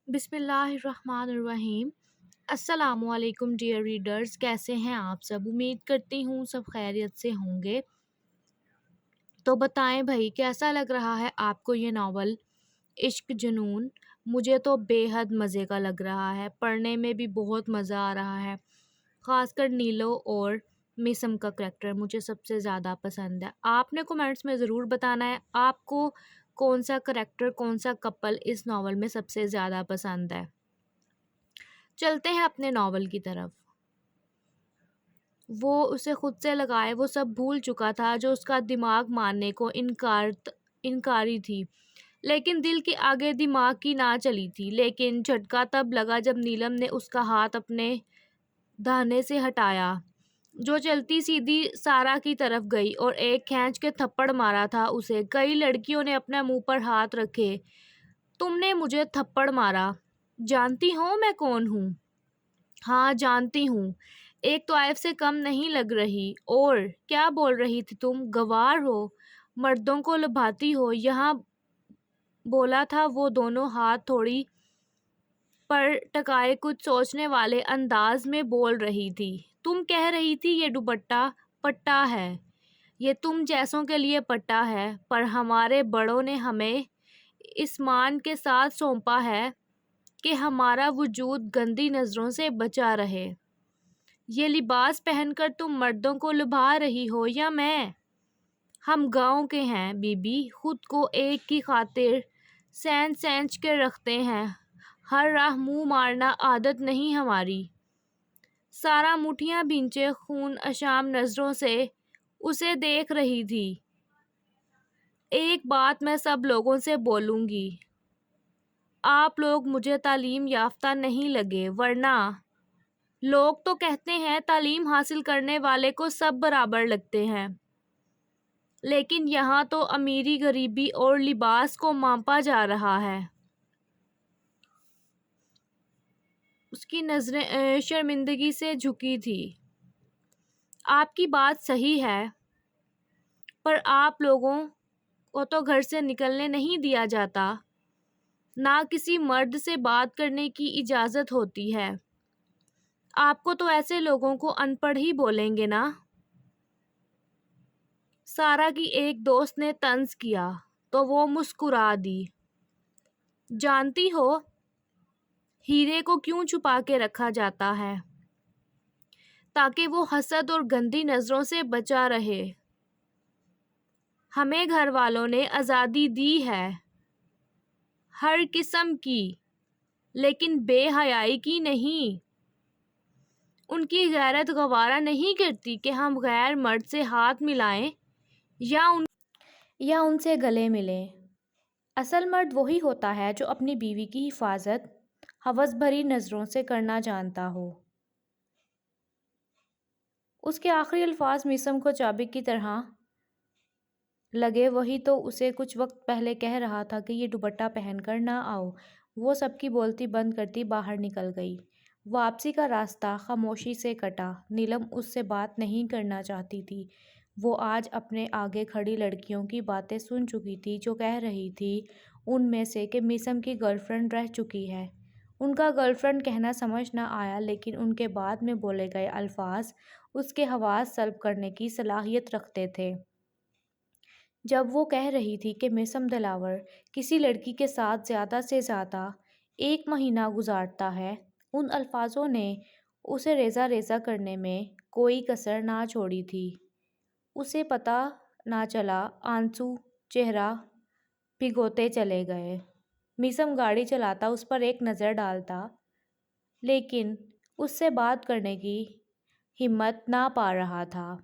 بسم اللہ الرحمن الرحیم۔ السلام علیکم ڈیئر ریڈرز، کیسے ہیں آپ سب؟ امید کرتی ہوں سب خیریت سے ہوں گے۔ تو بتائیں بھائی، کیسا لگ رہا ہے آپ کو یہ ناول عشق جنون؟ مجھے تو بے حد مزے کا لگ رہا ہے، پڑھنے میں بھی بہت مزہ آ رہا ہے۔ خاص کر نیلو اور میسم کا کریکٹر مجھے سب سے زیادہ پسند ہے۔ آپ نے کومنٹس میں ضرور بتانا ہے آپ کو کون سا کریکٹر، کون سا کپل اس ناول میں سب سے زیادہ پسند ہے۔ چلتے ہیں اپنے ناول کی طرف۔ وہ اسے خود سے لگائے وہ سب بھول چکا تھا جو اس کا دماغ ماننے کو انکاری تھی، لیکن دل کے آگے دماغ کی نہ چلی تھی۔ لیکن جھٹکا تب لگا جب نیلم نے اس کا ہاتھ اپنے دہنے سے ہٹایا، جو چلتی سیدھی سارا کی طرف گئی اور ایک کھینچ کے تھپڑ مارا تھا اسے۔ کئی لڑکیوں نے اپنے منہ پر ہاتھ رکھے۔ تم نے مجھے تھپڑ مارا، جانتی ہو میں کون ہوں؟ ہاں جانتی ہوں، ایک طائف سے کم نہیں لگ رہی۔ اور کیا بول رہی تھی تم؟ گوار ہو، مردوں کو لبھاتی ہو، یہاں بولا تھا وہ دونوں ہاتھ تھوڑی پر ٹکائے کچھ سوچنے والے انداز میں بول رہی تھی۔ تم کہہ رہی تھی یہ دوپٹہ پٹا ہے، یہ تم جیسوں کے لیے پٹا ہے، پر ہمارے بڑوں نے ہمیں اس مان کے ساتھ سونپا ہے کہ ہمارا وجود گندی نظروں سے بچا رہے۔ یہ لباس پہن کر تم مردوں کو لبھا رہی ہو یا میں؟ ہم گاؤں کے ہیں بی بی، خود کو ایک کی خاطر سینچ کے رکھتے ہیں، ہر راہ منہ مارنا عادت نہیں ہماری۔ سارا مٹھیاں بھینچے خون اشام نظروں سے اسے دیکھ رہی تھی۔ ایک بات میں سب لوگوں سے بولوں گی، آپ لوگ مجھے تعلیم یافتہ نہیں لگے، ورنہ لوگ تو کہتے ہیں تعلیم حاصل کرنے والے کو سب برابر لگتے ہیں، لیکن یہاں تو امیری غریبی اور لباس کو ماپا جا رہا ہے۔ اس کی نظریں شرمندگی سے جھکی تھی۔ آپ کی بات صحیح ہے، پر آپ لوگوں کو تو گھر سے نکلنے نہیں دیا جاتا، نہ کسی مرد سے بات کرنے کی اجازت ہوتی ہے۔ آپ کو تو ایسے لوگوں کو ان پڑھ ہی بولیں گے نا؟ سارا کی ایک دوست نے طنز کیا تو وہ مسکرا دی۔ جانتی ہو ہیرے کو کیوں چھپا کے رکھا جاتا ہے؟ تاکہ وہ حسد اور گندی نظروں سے بچا رہے۔ ہمیں گھر والوں نے آزادی دی ہے، ہر قسم کی، لیکن بے حیائی کی نہیں۔ ان کی غیرت گوارا نہیں کرتی کہ ہم غیر مرد سے ہاتھ ملائیں یا ان سے گلے ملیں۔ اصل مرد وہی ہوتا ہے جو اپنی بیوی کی حفاظت ہوس بھری نظروں سے کرنا جانتا ہو۔ اس کے آخری الفاظ میسم کو چابک کی طرح لگے، وہی تو اسے کچھ وقت پہلے کہہ رہا تھا کہ یہ دوپٹہ پہن کر نہ آؤ۔ وہ سب کی بولتی بند کرتی باہر نکل گئی۔ واپسی کا راستہ خاموشی سے کٹا۔ نیلم اس سے بات نہیں کرنا چاہتی تھی۔ وہ آج اپنے آگے کھڑی لڑکیوں کی باتیں سن چکی تھی جو کہہ رہی تھی ان میں سے کہ میسم کی گرل فرینڈ رہ چکی ہے۔ ان کا گرل فرینڈ کہنا سمجھ نہ آیا، لیکن ان کے بعد میں بولے گئے الفاظ اس کے حواس سلب کرنے کی صلاحیت رکھتے تھے۔ جب وہ کہہ رہی تھی کہ میسم دلاور کسی لڑکی کے ساتھ زیادہ سے زیادہ 1 مہینہ گزارتا ہے، ان الفاظوں نے اسے ریزہ ریزہ کرنے میں کوئی کسر نہ چھوڑی تھی۔ اسے پتہ نہ چلا، آنسو چہرہ بھگوتے چلے گئے۔ میسم گاڑی چلاتا اس پر ایک نظر ڈالتا، لیکن اس سے بات کرنے کی ہمت نہ پا رہا تھا۔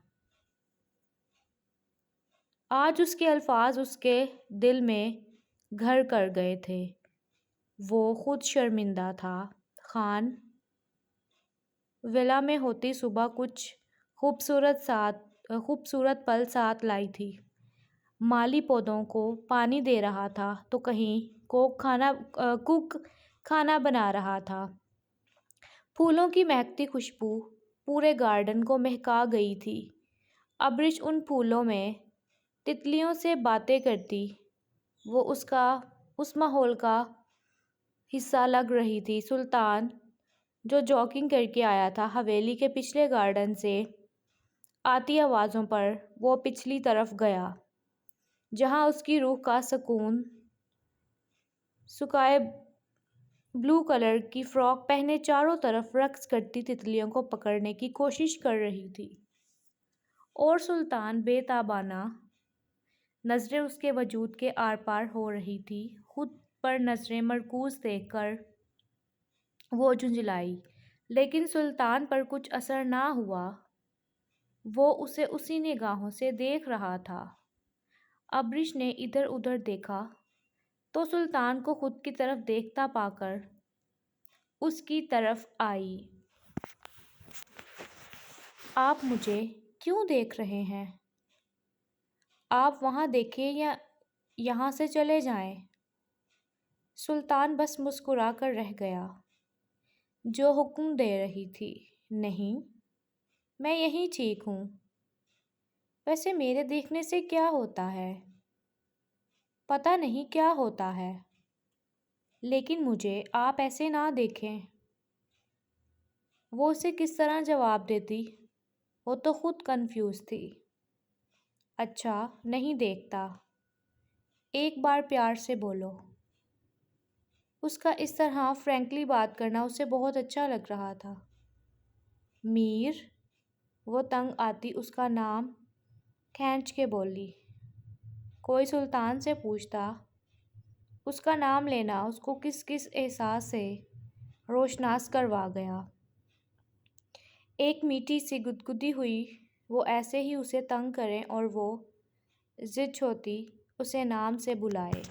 آج اس کے الفاظ اس کے دل میں گھر کر گئے تھے۔ وہ خود شرمندہ تھا۔ خان ولا میں ہوتی صبح کچھ خوبصورت پل ساتھ لائی تھی۔ مالی پودوں کو پانی دے رہا تھا تو کہیں کک کھانا بنا رہا تھا۔ پھولوں کی مہکتی خوشبو پورے گارڈن کو مہکا گئی تھی۔ ابرچ ان پھولوں میں تتلیوں سے باتیں کرتی، وہ اس ماحول کا حصہ لگ رہی تھی۔ سلطان جو جاگنگ کر کے آیا تھا حویلی کے پچھلے گارڈن سے آتی آوازوں پر وہ پچھلی طرف گیا، جہاں اس کی روح کا سکون سکائے بلو کلر کی فراک پہنے چاروں طرف رقص کرتی تتلیوں کو پکڑنے کی کوشش کر رہی تھی، اور سلطان بے تابانہ نظریں اس کے وجود کے آر پار ہو رہی تھی۔ خود پر نظریں مرکوز دیکھ کر وہ جھنجھلائی، لیکن سلطان پر کچھ اثر نہ ہوا۔ وہ اسے اسی نگاہوں سے دیکھ رہا تھا۔ ابریش نے ادھر ادھر دیکھا تو سلطان کو خود کی طرف دیکھتا پا کر اس کی طرف آئی۔ آپ مجھے کیوں دیکھ رہے ہیں؟ آپ وہاں دیکھیں یا یہاں سے چلے جائیں؟ سلطان بس مسکرا کر رہ گیا۔ جو حکم دے رہی تھی۔ نہیں، میں یہیں ٹھیک ہوں۔ ویسے میرے دیکھنے سے کیا ہوتا ہے؟ پتہ نہیں کیا ہوتا ہے، لیکن مجھے آپ ایسے نہ دیکھیں۔ وہ اسے کس طرح جواب دیتی؟ وہ تو خود کنفیوز تھی۔ اچھا، نہیں دیکھتا۔ ایک بار پیار سے بولو۔ اس کا اس طرح فرینکلی بات کرنا اسے بہت اچھا لگ رہا تھا۔ میر، وہ تنگ آتی اس کا نام کھینچ کے بولی۔ کوئی سلطان سے پوچھتا، اس کا نام لینا اس کو کس کس احساس سے روشناس کروا گیا۔ ایک میٹھی سی گدگدی ہوئی وہ ایسے ہی اسے تنگ کریں اور وہ ضد چھوڑتی اسے نام سے بلائے۔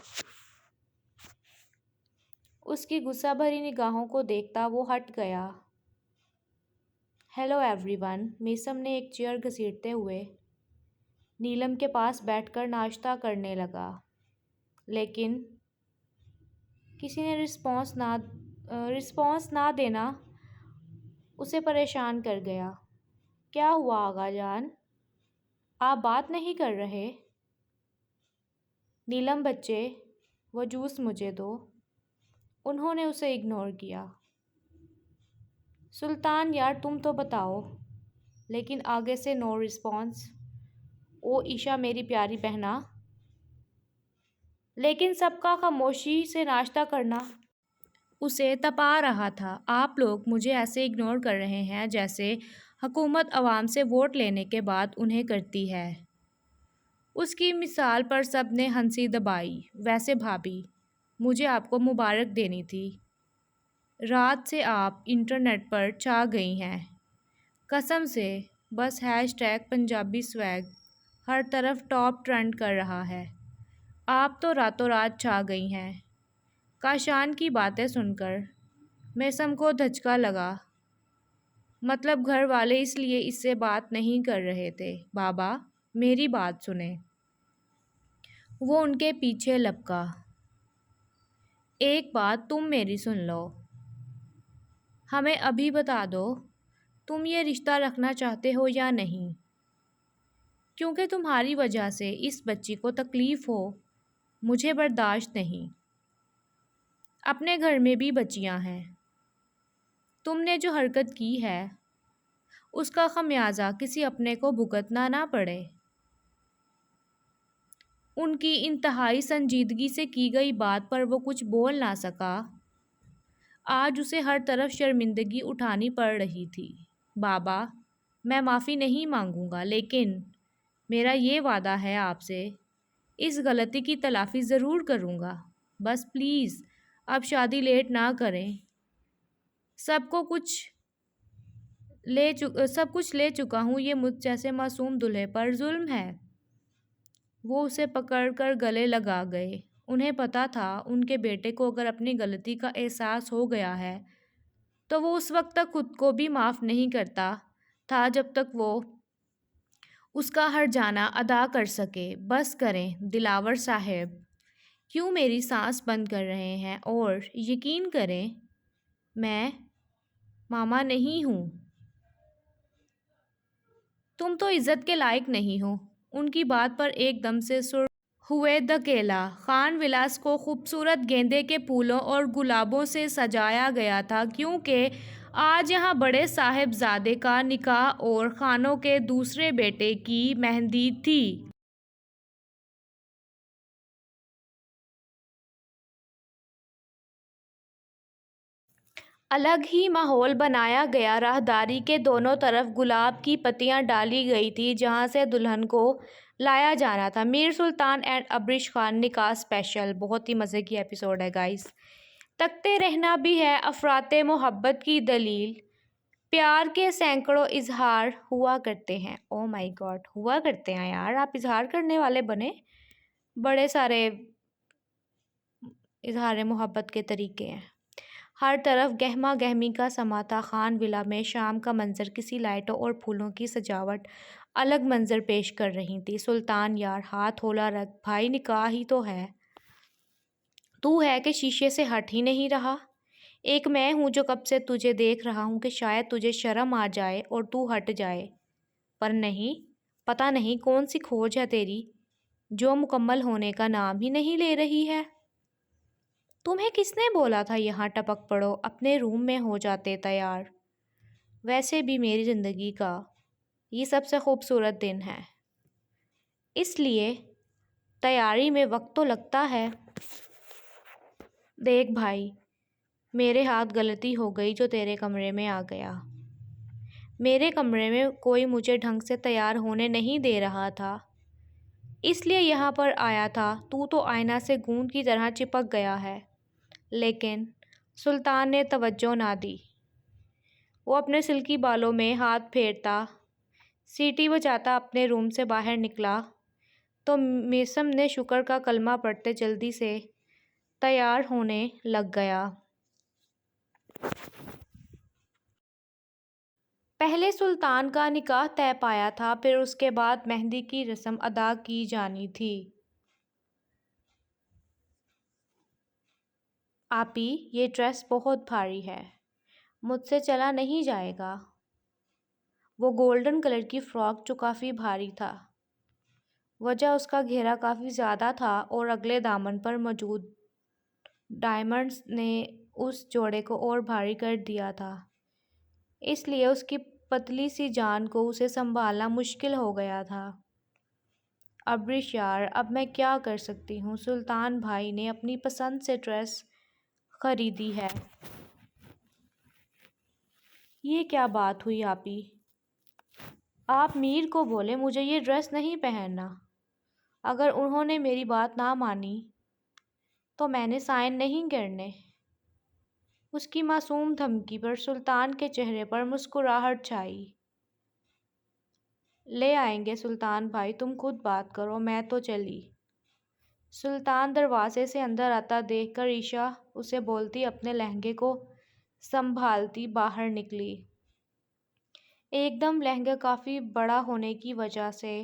اس کی غصہ بھری نگاہوں کو دیکھتا وہ ہٹ گیا۔ ہیلو ایوری ون، میثم نے ایک چیئر گھسیٹتے ہوئے نیلم کے پاس بیٹھ کر ناشتہ کرنے لگا، لیکن کسی نے رسپانس نہ دینا اسے پریشان کر گیا۔ کیا ہوا آغا جان؟ آپ بات نہیں کر رہے؟ نیلم بچے، وہ جوس مجھے دو۔ انہوں نے اسے اگنور کیا۔ سلطان یار تم تو بتاؤ، لیکن آگے سے نو رسپانس۔ او عشا میری پیاری بہنا۔ لیکن سب کا خاموشی سے ناشتہ کرنا اسے تپا رہا تھا۔ آپ لوگ مجھے ایسے اگنور کر رہے ہیں جیسے حکومت عوام سے ووٹ لینے کے بعد انہیں کرتی ہے۔ اس کی مثال پر سب نے ہنسی دبائی۔ ویسے بھابھی، مجھے آپ کو مبارک دینی تھی۔ رات سے آپ انٹرنیٹ پر چھا گئی ہیں۔ قسم سے، بس ہیش ٹیگ پنجابی سویگ ہر طرف ٹاپ ٹرینڈ کر رہا ہے۔ آپ تو راتوں رات چھا گئی ہیں۔ کاشان کی باتیں سن کر میثم کو دھچکا لگا۔ مطلب گھر والے اس لیے اس سے بات نہیں کر رہے تھے۔ بابا، میری بات سنیں۔ وہ ان کے پیچھے لپکا۔ ایک بات تم میری سن لو۔ ہمیں ابھی بتا دو تم یہ رشتہ رکھنا چاہتے ہو یا نہیں، کیونکہ تمہاری وجہ سے اس بچی کو تکلیف ہو مجھے برداشت نہیں۔ اپنے گھر میں بھی بچیاں ہیں۔ تم نے جو حرکت کی ہے اس کا خمیازہ کسی اپنے کو بھگتنا نہ پڑے۔ ان کی انتہائی سنجیدگی سے کی گئی بات پر وہ کچھ بول نہ سکا۔ آج اسے ہر طرف شرمندگی اٹھانی پڑ رہی تھی۔ بابا، میں معافی نہیں مانگوں گا، لیکن میرا یہ وعدہ ہے آپ سے، اس غلطی کی تلافی ضرور کروں گا۔ بس پلیز اب شادی لیٹ نہ کریں۔ سب کچھ لے چکا ہوں، یہ مجھ جیسے معصوم دلہے پر ظلم ہے۔ وہ اسے پکڑ کر گلے لگا گئے۔ انہیں پتہ تھا ان کے بیٹے کو اگر اپنی غلطی کا احساس ہو گیا ہے تو وہ اس وقت تک خود کو بھی معاف نہیں کرتا تھا جب تک وہ اس کا ہرجانہ ادا کر سکے۔ بس کریں دلاور صاحب، کیوں میری سانس بند کر رہے ہیں؟ اور یقین کریں میں ماما نہیں ہوں۔ تم تو عزت کے لائق نہیں ہو۔ ان کی بات پر ایک دم سے سرخ ہوئے دھکیلا۔ خان ولاس کو خوبصورت گیندے کے پھولوں اور گلابوں سے سجایا گیا تھا کیونکہ آج یہاں بڑے صاحبزادے کا نکاح اور خانوں کے دوسرے بیٹے کی مہندی تھی۔ الگ ہی ماحول بنایا گیا۔ راہداری کے دونوں طرف گلاب کی پتیاں ڈالی گئی تھیں جہاں سے دلہن کو لایا جانا تھا۔ میر سلطان اینڈ عبریش خان نکاح اسپیشل۔ بہت ہی مزے کی ایپیسوڈ ہے گائز۔ تکتے رہنا بھی ہے افراط محبت کی دلیل۔ پیار کے سینکڑوں اظہار ہوا کرتے ہیں۔ او مائی گاڈ، ہوا کرتے ہیں یار، آپ اظہار کرنے والے بنے۔ بڑے سارے اظہار محبت کے طریقے ہیں۔ ہر طرف گہما گہمی کا سما تھا۔ خان ولا میں شام کا منظر، کسی لائٹوں اور پھولوں کی سجاوٹ الگ منظر پیش کر رہی تھی۔ سلطان یار ہاتھ ہولا رکھ، بھائی نکاح ہی تو ہے، تو ہے کہ شیشے سے ہٹ ہی نہیں رہا۔ ایک میں ہوں جو کب سے تجھے دیکھ رہا ہوں کہ شاید تجھے شرم آ جائے اور تو ہٹ جائے، پر نہیں، پتہ نہیں کون سی کھوج ہے تیری جو مکمل ہونے کا نام ہی نہیں لے رہی ہے۔ تمہیں کس نے بولا تھا یہاں ٹپک پڑو، اپنے روم میں ہو جاتے تیار۔ ویسے بھی میری زندگی کا یہ سب سے خوبصورت دن ہے، اس لیے تیاری میں وقت تو لگتا ہے۔ دیکھ بھائی، میرے ہاتھ غلطی ہو گئی جو تیرے کمرے میں آ گیا۔ میرے کمرے میں کوئی مجھے ڈھنگ سے تیار ہونے نہیں دے رہا تھا، اس لیے یہاں پر آیا تھا۔ تو آئینہ سے گوند کی طرح چپک گیا ہے۔ لیکن سلطان نے توجہ نہ دی۔ وہ اپنے سلکی بالوں میں ہاتھ پھیرتا، سیٹی بجاتا اپنے روم سے باہر نکلا تو میثم نے شکر کا کلمہ پڑھتے جلدی سے تیار ہونے لگ گیا۔ پہلے سلطان کا نکاح طے پایا تھا، پھر اس کے بعد مہندی کی رسم ادا کی جانی تھی۔ آپی، یہ ڈریس بہت بھاری ہے، مجھ سے چلا نہیں جائے گا۔ وہ گولڈن کلر کی فراک جو کافی بھاری تھا، وجہ اس کا گھیرا کافی زیادہ تھا اور اگلے دامن پر موجود ڈائمنڈز نے اس جوڑے کو اور بھاری کر دیا تھا، اس لیے اس کی پتلی سی جان کو اسے سنبھالنا مشکل ہو گیا تھا۔ عبریش یار، اب میں کیا کر سکتی ہوں؟ سلطان بھائی نے اپنی پسند سے ڈریس خریدی ہے۔ یہ کیا بات ہوئی آپی؟ آپ میر کو بولے مجھے یہ ڈریس نہیں پہننا۔ اگر انہوں نے میری بات نہ مانی تو میں نے سائن نہیں کرنے۔ اس کی معصوم دھمکی پر سلطان کے چہرے پر مسکراہٹ چھائی۔ لے آئیں گے سلطان بھائی، تم خود بات کرو، میں تو چلی۔ سلطان دروازے سے اندر آتا دیکھ کر عائشہ اسے بولتی اپنے لہنگے کو سنبھالتی باہر نکلی۔ ایک دم لہنگا کافی بڑا ہونے کی وجہ سے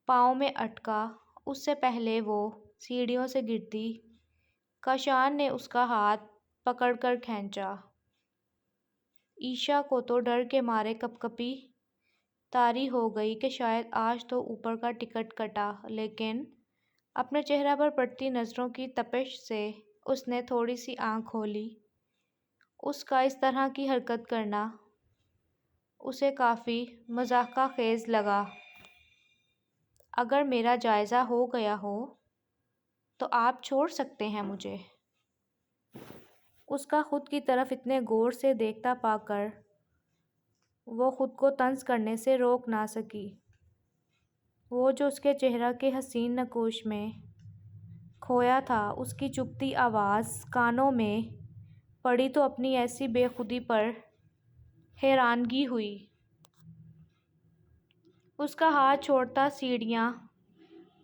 پاؤں میں اٹکا۔ اس سے پہلے وہ سیڑھیوں سے گرتی، کاشان نے اس کا ہاتھ پکڑ کر کھینچا۔ عائشہ کو تو ڈر کے مارے کپکپی طاری ہو گئی کہ شاید آج تو اوپر کا ٹکٹ کٹا، لیکن اپنے چہرے پر پڑتی نظروں کی تپش سے اس نے تھوڑی سی آنکھ کھولی۔ اس کا اس طرح کی حرکت کرنا اسے کافی مضحکہ خیز لگا۔ اگر میرا جائزہ ہو گیا ہو تو آپ چھوڑ سکتے ہیں مجھے۔ اس کا خود کی طرف اتنے غور سے دیکھتا پا کر وہ خود کو طنز کرنے سے روک نہ سکی۔ وہ جو اس کے چہرے کے حسین نقوش میں کھویا تھا، اس کی چبھتی آواز کانوں میں پڑی تو اپنی ایسی بے خودی پر حیرانگی ہوئی۔ اس کا ہاتھ چھوڑتا سیڑھیاں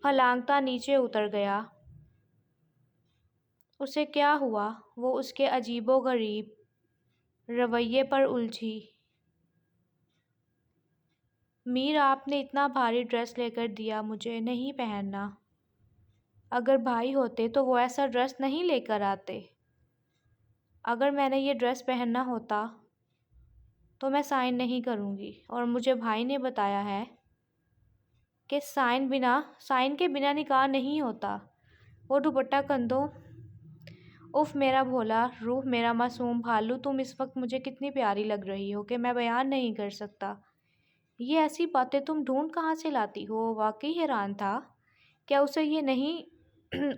پھلانگتا نیچے اتر گیا۔ اسے کیا ہوا؟ وہ اس کے عجیب و غریب رویے پر الجھی۔ میر، آپ نے اتنا بھاری ڈریس لے کر دیا، مجھے نہیں پہننا۔ اگر بھائی ہوتے تو وہ ایسا ڈریس نہیں لے کر آتے۔ اگر میں نے یہ ڈریس پہننا ہوتا تو میں سائن نہیں کروں گی، اور مجھے بھائی نے بتایا ہے کہ سائن کے بنا نکاح نہیں ہوتا۔ وہ دوپٹہ کندھوں۔ اف میرا بھولا روح، میرا معصوم بھالو، تم اس وقت مجھے کتنی پیاری لگ رہی ہو کہ میں بیان نہیں کر سکتا۔ یہ ایسی باتیں تم ڈھونڈ کہاں سے لاتی ہو؟ وہ واقعی حیران تھا۔ کیا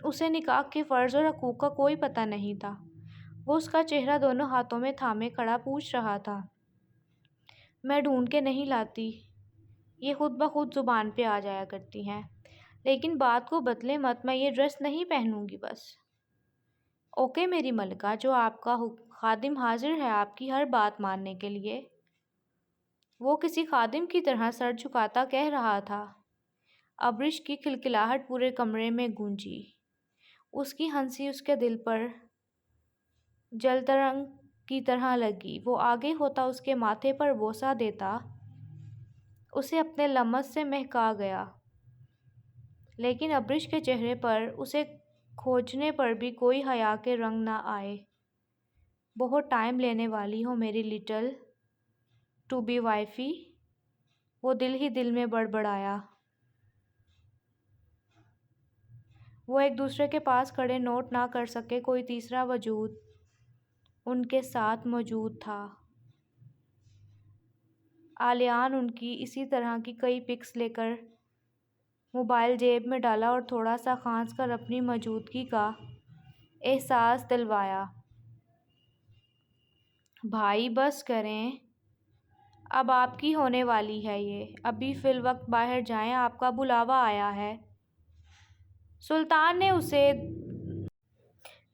اسے نکاح کے فرض اور حقوق کا کوئی پتہ نہیں تھا؟ وہ اس کا چہرہ دونوں ہاتھوں میں تھامے کھڑا پوچھ رہا تھا۔ میں ڈھونڈ کے نہیں لاتی، یہ خود بخود زبان پہ آ جایا کرتی ہیں۔ لیکن بات کو بدلے مت، میں یہ ڈریس نہیں پہنوں گی بس۔ اوکے میری ملکہ، جو آپ کا خادم حاضر ہے آپ کی ہر بات ماننے کے لیے۔ وہ کسی خادم کی طرح سر جھکاتا کہہ رہا تھا۔ ابرش کی کھلکھلاہٹ پورے کمرے میں گونجی۔ اس کی ہنسی اس کے دل پر جلترنگ کی طرح لگی۔ وہ آگے ہوتا اس کے ماتھے پر بوسہ دیتا، اسے اپنے لمس سے مہکا گیا۔ لیکن ابرش کے چہرے پر اسے کھوجنے پر بھی کوئی حیا کے رنگ نہ آئے۔ بہت ٹائم لینے والی ہو میری لٹل ٹو بی وائفی، وہ دل ہی دل میں بڑبڑایا۔ وہ ایک دوسرے کے پاس کھڑے نوٹ نہ کر سکے، کوئی تیسرا وجود ان کے ساتھ موجود تھا۔ آلیان ان کی اسی طرح کی کئی پکس لے کر موبائل جیب میں ڈالا اور تھوڑا سا کھانس کر اپنی موجودگی کا احساس دلوایا۔ بھائی بس کریں، اب آپ کی ہونے والی ہے یہ، ابھی فی الوقت باہر جائیں، آپ کا بلاوا آیا ہے۔ سلطان نے اسے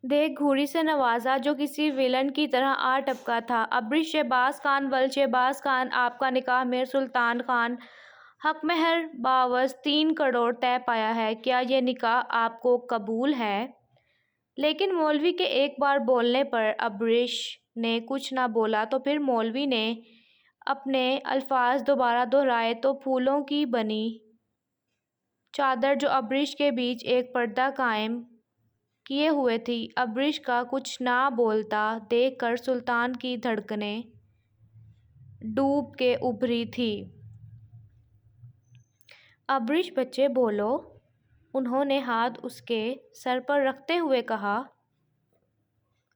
دیکھ گھوری سے نوازا جو کسی ویلن کی طرح آ ٹپکا تھا۔ ابرش شہباز خان، ول شہباز خان، آپ کا نکاح میر سلطان خان حق مہر بعوض 3 کروڑ طے پایا ہے، کیا یہ نکاح آپ کو قبول ہے؟ لیکن مولوی کے ایک بار بولنے پر ابرش نے کچھ نہ بولا تو پھر مولوی نے اپنے الفاظ دوبارہ دہرائے تو پھولوں کی بنی چادر جو ابرش کے بیچ ایک پردہ قائم کیے ہوئے تھی، ابرش کا کچھ نہ بولتا دیکھ کر سلطان کی دھڑکنیں ڈوب کے ابھری تھیں۔ ابرش بچے بولو، انہوں نے ہاتھ اس کے سر پر رکھتے ہوئے کہا۔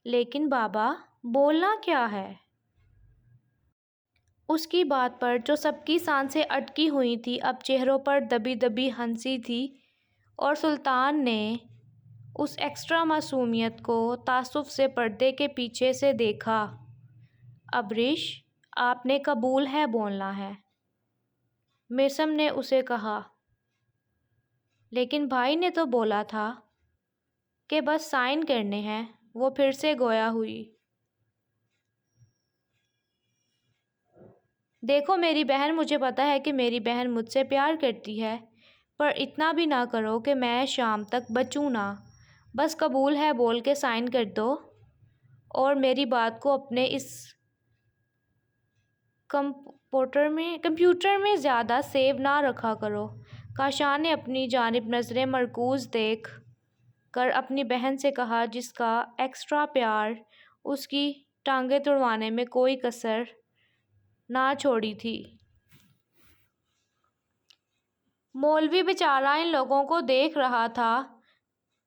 لیکن بابا، بولنا کیا ہے؟ اس کی بات پر جو سب کی سانسیں اٹکی ہوئی تھیں اب چہروں پر دبی دبی ہنسی تھی، اور سلطان نے اس ایکسٹرا معصومیت کو تعصب سے پردے کے پیچھے سے دیکھا۔ ابرش، آپ نے قبول ہے بولنا ہے، میثم نے اسے کہا۔ لیکن بھائی نے تو بولا تھا کہ بس سائن کرنے ہیں، وہ پھر سے گویا ہوئی۔ دیکھو میری بہن، مجھے پتا ہے کہ میری بہن مجھ سے پیار کرتی ہے، پر اتنا بھی نہ کرو کہ میں شام تک بچوں نہ۔ بس قبول ہے بول کے سائن کر دو، اور میری بات کو اپنے اس کمپیوٹر میں زیادہ سیو نہ رکھا کرو۔ کاشان نے اپنی جانب نظریں مرکوز دیکھ کر اپنی بہن سے کہا، جس کا ایکسٹرا پیار اس کی ٹانگیں توڑوانے میں کوئی کسر نہ چھوڑی تھی۔ مولوی بیچارہ ان لوگوں کو دیکھ رہا تھا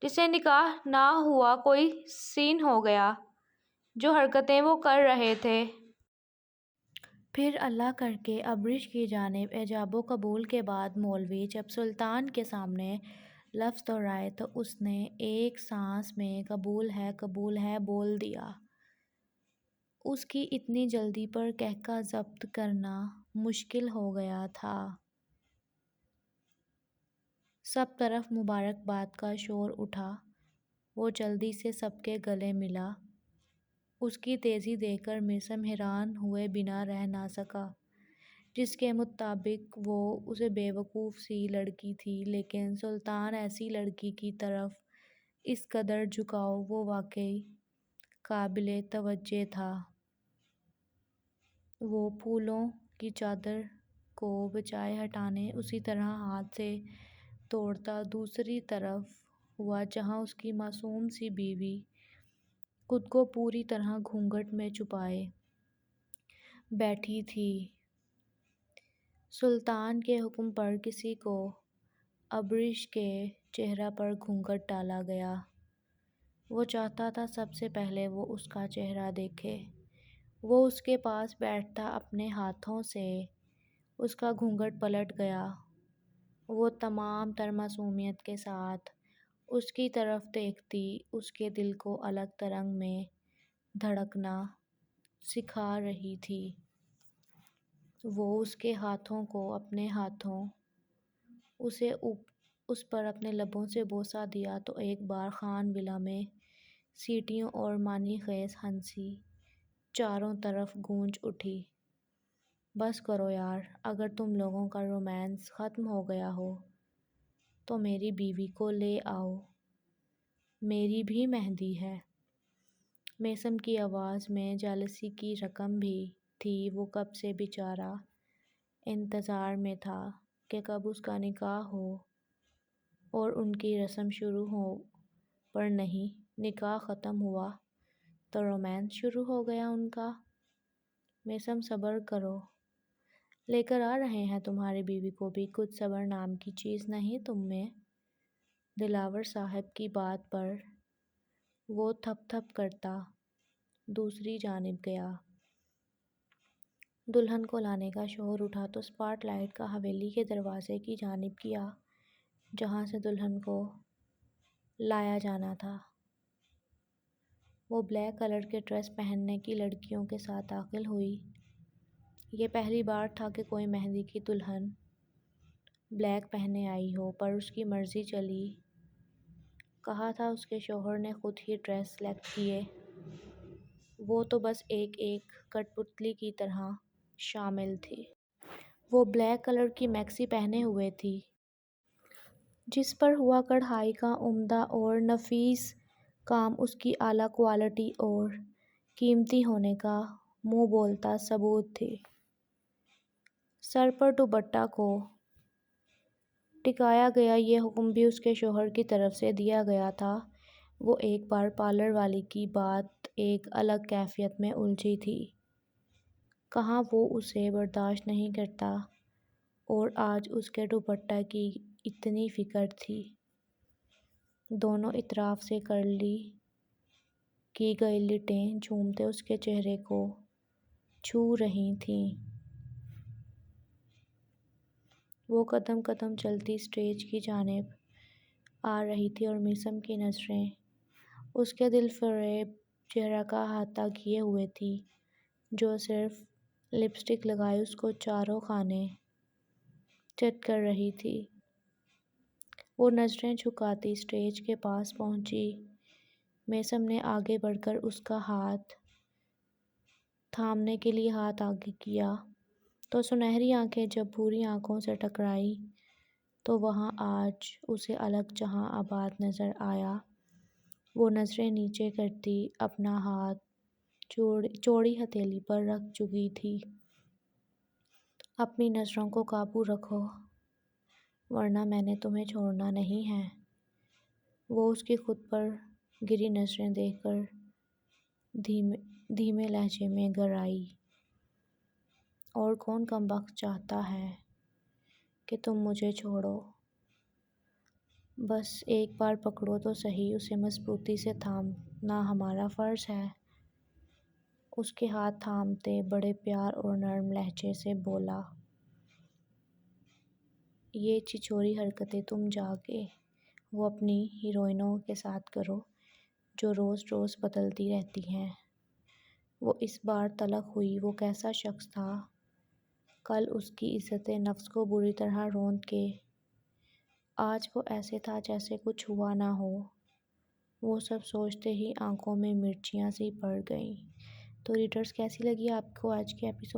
جسے نکاح نہ ہوا کوئی سین ہو گیا، جو حرکتیں وہ کر رہے تھے۔ پھر اللہ کر کے ابرش کی جانب ایجاب و قبول کے بعد مولوی جب سلطان کے سامنے لفظ دہرائے تو اس نے ایک سانس میں قبول ہے بول دیا۔ اس کی اتنی جلدی پر قہقہ ضبط کرنا مشکل ہو گیا تھا۔ سب طرف مبارکباد کا شور اٹھا۔ وہ جلدی سے سب کے گلے ملا۔ اس کی تیزی دیکھ کر میثم حیران ہوئے بنا رہ نہ سکا، جس کے مطابق وہ اسے بے وقوف سی لڑکی تھی، لیکن سلطان ایسی لڑکی کی طرف اس قدر جھکاؤ وہ واقعی قابل توجہ تھا۔ وہ پھولوں کی چادر کو بجائے ہٹانے اسی طرح ہاتھ سے توڑتا دوسری طرف ہوا جہاں اس کی معصوم سی بیوی خود کو پوری طرح گھونگھٹ میں چھپائے بیٹھی تھی۔ سلطان کے حکم پر کسی کو ابریش کے چہرہ پر گھونگھٹ ڈالا گیا۔ وہ چاہتا تھا سب سے پہلے وہ اس کا چہرہ دیکھے۔ وہ اس کے پاس بیٹھتا، اپنے ہاتھوں سے اس کا گھونگھٹ پلٹ گیا۔ وہ تمام تر معصومیت کے ساتھ اس کی طرف دیکھتی، اس کے دل کو الگ ترنگ میں دھڑکنا سکھا رہی تھی۔ وہ اس کے ہاتھوں کو اپنے ہاتھوں اس پر اپنے لبوں سے بوسہ دیا تو ایک بار خان ولا میں سیٹیوں اور معنی خیز ہنسی چاروں طرف گونج اٹھی۔ بس کرو یار، اگر تم لوگوں کا رومانس ختم ہو گیا ہو تو میری بیوی کو لے آؤ، میری بھی مہندی ہے۔ میثم کی آواز میں جالسی کی رقم بھی تھی۔ وہ کب سے بیچارہ انتظار میں تھا کہ کب اس کا نکاح ہو اور ان کی رسم شروع ہو، پر نہیں، نکاح ختم ہوا تو رومانس شروع ہو گیا ان کا۔ میثم صبر کرو، لے کر آ رہے ہیں تمہاری بیوی کو بھی۔ کچھ صبر نام کی چیز نہیں تم میں۔ دلاور صاحب کی بات پر وہ تھپ تھپ کرتا دوسری جانب گیا۔ دلہن کو لانے کا شور اٹھا تو اسپاٹ لائٹ کا حویلی کے دروازے کی جانب گیا جہاں سے دلہن کو لایا جانا تھا۔ وہ بلیک کلر کے ڈریس پہننے کی لڑکیوں کے ساتھ داخل ہوئی۔ یہ پہلی بار تھا کہ کوئی مہندی کی دلہن بلیک پہنے آئی ہو، پر اس کی مرضی چلی۔ کہا تھا اس کے شوہر نے خود ہی ڈریس سلیکٹ کیے، وہ تو بس ایک کٹ پتلی کی طرح شامل تھی۔ وہ بلیک کلر کی میکسی پہنے ہوئے تھی جس پر ہوا کڑھائی کا عمدہ اور نفیس کام اس کی اعلیٰ کوالٹی اور قیمتی ہونے کا منہ بولتا ثبوت تھی۔ سر پر دوپٹہ کو ٹکایا گیا یہ حکم بھی اس کے شوہر کی طرف سے دیا گیا تھا۔ وہ ایک بار پارلر والی کی بات ایک الگ کیفیت میں الجھی تھی۔ کہاں وہ اسے برداشت نہیں کرتا اور آج اس کے دوپٹہ کی اتنی فکر تھی۔ دونوں اطراف سے کرلی کی گئی لٹیں جھومتے اس کے چہرے کو چھو رہی تھیں۔ وہ قدم قدم چلتی اسٹیج کی جانب آ رہی تھی اور میثم کی نظریں اس کے دل فریب چہرہ کا احاطہ کیے ہوئے تھی جو صرف لپسٹک لگائے اس کو چاروں خانے چت کر رہی تھی۔ وہ نظریں جھکاتی اسٹیج کے پاس پہنچی۔ میثم نے آگے بڑھ کر اس کا ہاتھ تھامنے کے لیے ہاتھ آگے کیا تو سنہری آنکھیں جب بھوری آنکھوں سے ٹکرائیں تو وہاں آج اسے الگ جہاں آباد نظر آیا۔ وہ نظریں نیچے کرتی اپنا ہاتھ چوڑی ہتھیلی پر رکھ چکی تھی۔ اپنی نظروں کو قابو رکھو ورنہ میں نے تمہیں چھوڑنا نہیں ہے۔ وہ اس کی خود پر گری نظریں دیکھ کر دھیمے لہجے میں گرائی، اور کون کمبخت چاہتا ہے کہ تم مجھے چھوڑو؟ بس ایک بار پکڑو تو سہی، اسے مضبوطی سے تھامنا ہمارا فرض ہے۔ اس کے ہاتھ تھامتے بڑے پیار اور نرم لہجے سے بولا۔ یہ چھچوری حرکتیں تم جا کے وہ اپنی ہیروئنوں کے ساتھ کرو جو روز روز بدلتی رہتی ہیں۔ وہ اس بار تلخ ہوئی۔ وہ کیسا شخص تھا؟ کل اس کی عزت نفس کو بری طرح روند کے آج وہ ایسے تھا جیسے کچھ ہوا نہ ہو۔ وہ سب سوچتے ہی آنکھوں میں مرچیاں سی پڑ گئیں۔ تو ریڈرز، کیسی لگی آپ کو آج کی ایپیسوڈ؟